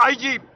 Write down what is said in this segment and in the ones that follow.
IG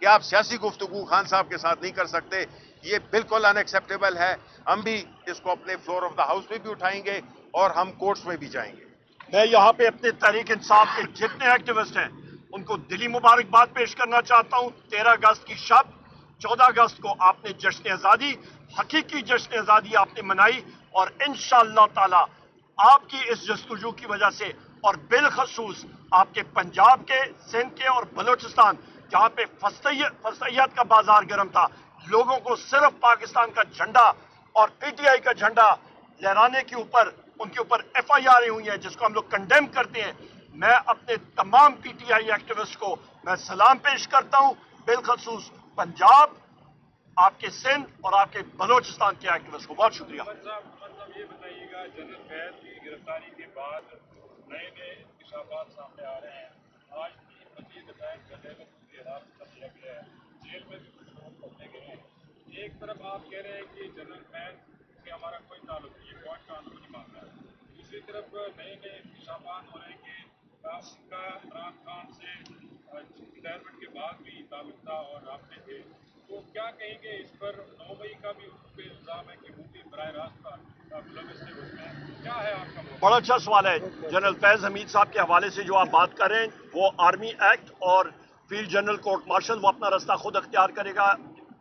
کہ آپ سیاسی گفتگو خان صاحب کے ساتھ نہیں کر سکتے، یہ بالکل ان ایکسیپٹیبل ہے. ہم بھی اس کو اپنے فلور آف دا ہاؤس میں بھی اٹھائیں گے اور ہم کورٹس میں بھی جائیں گے. میں یہاں پہ اپنے تحریک انصاف کے جتنے ایکٹیوسٹ ہیں ان کو دلی مبارکباد پیش کرنا چاہتا ہوں. 13 اگست کی شب، 14 اگست کو آپ نے جشن آزادی، حقیقی جشن آزادی آپ نے منائی، اور انشاءاللہ تعالی آپ کی اس جستجو کی وجہ سے، اور بالخصوص آپ کے پنجاب کے، سندھ کے اور بلوچستان جہاں پہ فسطیت کا بازار گرم تھا، لوگوں کو صرف پاکستان کا جھنڈا اور پی ٹی آئی کا جھنڈا لہرانے کے اوپر ان کے اوپر ایف آئی آر ہوئی ہیں جس کو ہم لوگ کنڈیم کرتے ہیں. میں اپنے تمام پی ٹی آئی ایکٹیوسٹ کو میں سلام پیش کرتا ہوں، بالخصوص پنجاب، آپ کے سندھ اور آپ کے بلوچستان کے ایکٹیوسٹ کو. بہت شکریہ. مطلب یہ بتائیے گا، جنرل فیض کی گرفتاری کے بعد نئے نئے انکشافات سامنے آ رہے ہیں. آج بھی مزید فیض کا حراست کر دیا گیا ہے، جیل میں بھی کچھ لوگ پکڑے گئے ہیں. ایک طرف آپ کہہ رہے ہیں کہ جنرل فیض سے ہمارا کوئی تعلق نہیں ہے، پوائنٹ قانونی معاملہ ہے. دوسری طرف نئے نئے انکشافات ہو رہے ہیں کہ آپ کا عمران خان سے ریٹائرمنٹ کے بعد بھی تعلق تھا اور رابطے تھے. تو کیا کہیں گے اس پر؟ 9 مئی کا بھی ان پہ الزام ہے کہ وہ بھی براہ راست ملوث تھے اس میں. کیا ہے آپ کا موقع؟ بڑا اچھا سوال ہے. جنرل فیض حمید صاحب کے حوالے سے جو آپ بات کر رہے ہیں وہ آرمی ایکٹ اور فیلڈ جنرل کورٹ مارشل وہ اپنا رستہ خود اختیار کرے گا.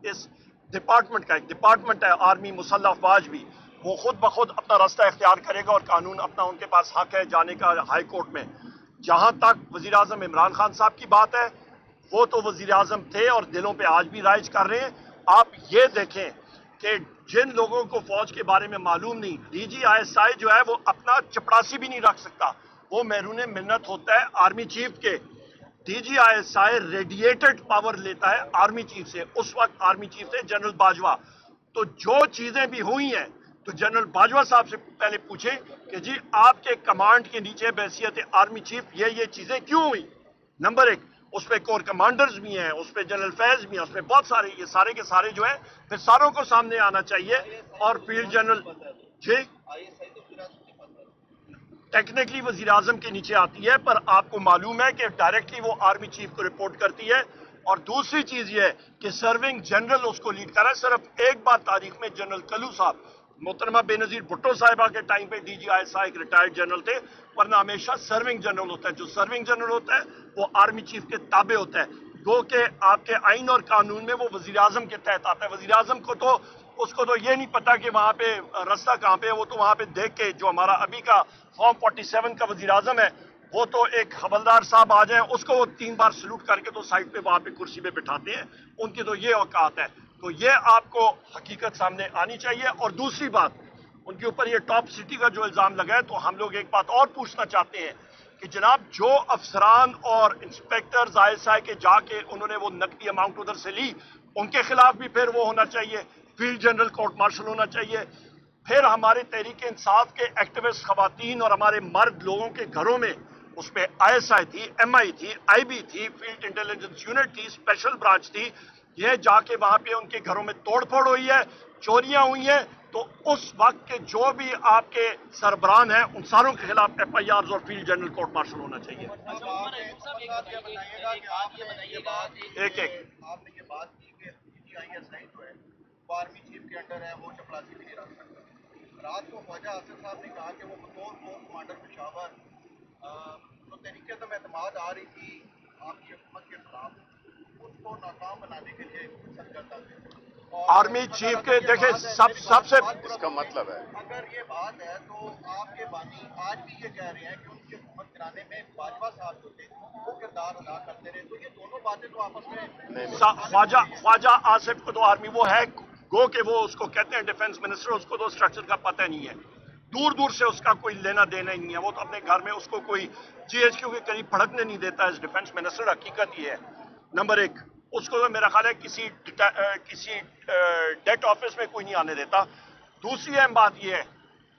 اس ڈپارٹمنٹ کا ایک ڈپارٹمنٹ ہے آرمی مسلح افواج بھی، وہ خود بخود اپنا راستہ اختیار کرے گا اور قانون اپنا ان کے پاس حق ہے جانے کا ہائی کورٹ میں. جہاں تک وزیر اعظم عمران خان صاحب کی بات ہے، وہ تو وزیر اعظم تھے اور دلوں پہ آج بھی رائج کر رہے ہیں. آپ یہ دیکھیں کہ جن لوگوں کو فوج کے بارے میں معلوم نہیں، ڈی جی آئی ایس آئی جو ہے وہ اپنا چپڑاسی بھی نہیں رکھ سکتا، وہ محرون منت ہوتا ہے آرمی چیف کے. D G I S I radiated power لیتا ہے آرمی چیف سے. اس وقت آرمی چیف تھے جنرل باجوہ. تو جو چیزیں بھی ہوئی ہیں تو جنرل باجوہ صاحب سے پہلے پوچھیں کہ جی آپ کے کمانڈ کے نیچے بحیثیت آرمی چیف یہ چیزیں کیوں ہوئی. نمبر ایک، اس پہ کور کمانڈرز بھی ہیں، اس پہ جنرل فیض بھی ہیں، اس پہ بہت سارے، یہ سارے کے سارے جو ہیں پھر ساروں کو سامنے آنا چاہیے. اور فیلڈ جنرل جی ٹیکنیکلی وزیر اعظم کے نیچے آتی ہے، پر آپ کو معلوم ہے کہ ڈائریکٹلی وہ آرمی چیف کو رپورٹ کرتی ہے. اور دوسری چیز یہ ہے کہ سرونگ جنرل اس کو لیڈ کر رہا ہے. صرف ایک بار تاریخ میں جنرل کلو صاحب، محترمہ بے نظیر بھٹو صاحبہ کے ٹائم پہ ڈی جی آئی ایس آئی ایک ریٹائرڈ جنرل تھے، ورنہ ہمیشہ سرونگ جنرل ہوتا ہے. جو سرونگ جنرل ہوتا ہے وہ آرمی چیف کے تابع ہوتا ہے. گو کہ آپ کے آئین اور قانون میں وہ وزیر اعظم کے تحت آتا ہے. وزیر اعظم کو تو اس کو تو یہ نہیں پتا کہ وہاں پہ راستہ کہاں پہ ہے. وہ تو وہاں پہ دیکھ کے، جو ہمارا ابھی کا فارم 47 کا وزیر اعظم ہے، وہ تو ایک حوالدار صاحب آ جائیں اس کو وہ 3 بار سلوٹ کر کے تو سائڈ پہ وہاں پہ کرسی پہ بٹھاتے ہیں. ان کی تو یہ اوقات ہے. تو یہ آپ کو حقیقت سامنے آنی چاہیے. اور دوسری بات، ان کے اوپر یہ ٹاپ سٹی کا جو الزام لگا ہے، تو ہم لوگ ایک بات اور پوچھنا چاہتے ہیں کہ جناب جو افسران اور انسپیکٹرز آئی ایس آئی کے جا کے انہوں نے وہ نقدی اماؤنٹ ادھر سے لی، ان کے خلاف بھی پھر وہ ہونا چاہیے، فیلڈ جنرل کورٹ مارشل ہونا چاہیے. پھر ہمارے تحریک انصاف کے ایکٹیوسٹ خواتین اور ہمارے مرد لوگوں کے گھروں میں، اس پہ آئی ایس آئی تھی، ایم آئی تھی، آئی بی تھی، فیلڈ انٹیلیجنس یونٹ تھی، اسپیشل برانچ تھی، یہ جا کے وہاں پہ ان کے گھروں میں توڑ پھوڑ ہوئی ہے، چوریاں ہوئی ہیں. تو اس وقت کے جو بھی آپ کے سربراہ ہیں ان ساروں کے خلاف ایف آئی آرز اور فیلڈ جنرل کورٹ مارشل ہونا چاہیے. ایک آپ نے یہ بات کی کہ ڈی جی آئی ایس آئی جو ہے وہ آرمی چیف کے انڈر ہے، وہ چپڑاسی بھی نہیں رکھ سکتا. رات کو خواجہ آصف صاحب نے کہا کہ وہ بطور کور کمانڈر پشاور جو تحریک عدم اعتماد آ رہی تھی آپ کی حکومت کے خلاف، اس کو ناکام بنانے کے لیے سرگردہ تھے. آرمی چیف کے دیکھیں سب سے اس کا مطلب ہے، اگر یہ بات ہے تو آپ کے بانی آج بھی یہ کہہ رہے ہیں کہ ان کی حکومت کرانے میں باجوہ صاحب جو تھے وہ کردار ادا کرتے رہے. تو یہ دونوں باتیں تو آپس میں خواجہ آصف کو تو آرمی وہ ہے، گو کہ وہ اس کو کہتے ہیں ڈیفنس منسٹر، اس کو تو اسٹرکچر کا پتہ نہیں ہے، دور دور سے اس کا کوئی لینا دینا ہی نہیں ہے. وہ تو اپنے گھر میں اس کو کوئی جی ایچ کیو کے قریب پھڑکنے نہیں دیتا ہے ڈیفنس منسٹر. حقیقت یہ ہے. نمبر ایک، اس کو تو میرا خیال ہے کسی ڈیٹ آفس میں کوئی نہیں آنے دیتا. دوسری اہم بات یہ ہے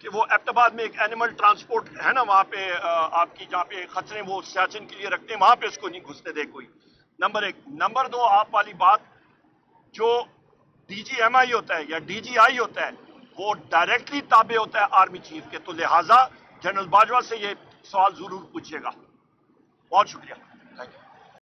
کہ وہ ایبٹ آباد میں ایک اینیمل ٹرانسپورٹ ہے نا، وہاں پہ آپ کی جہاں پہ خچرے وہ سیاچن کے لیے رکھتے ہیں، وہاں پہ اس کو نہیں گھسنے دے کوئی. نمبر ایک. نمبر دو، آپ والی بات، جو ڈی جی ایم آئی ہوتا ہے یا ڈی جی آئی ہوتا ہے وہ ڈائریکٹلی تابع ہوتا ہے آرمی چیف کے. تو لہٰذا جنرل باجوہ سے یہ سوال ضرور پوچھیے گا. بہت شکریہ.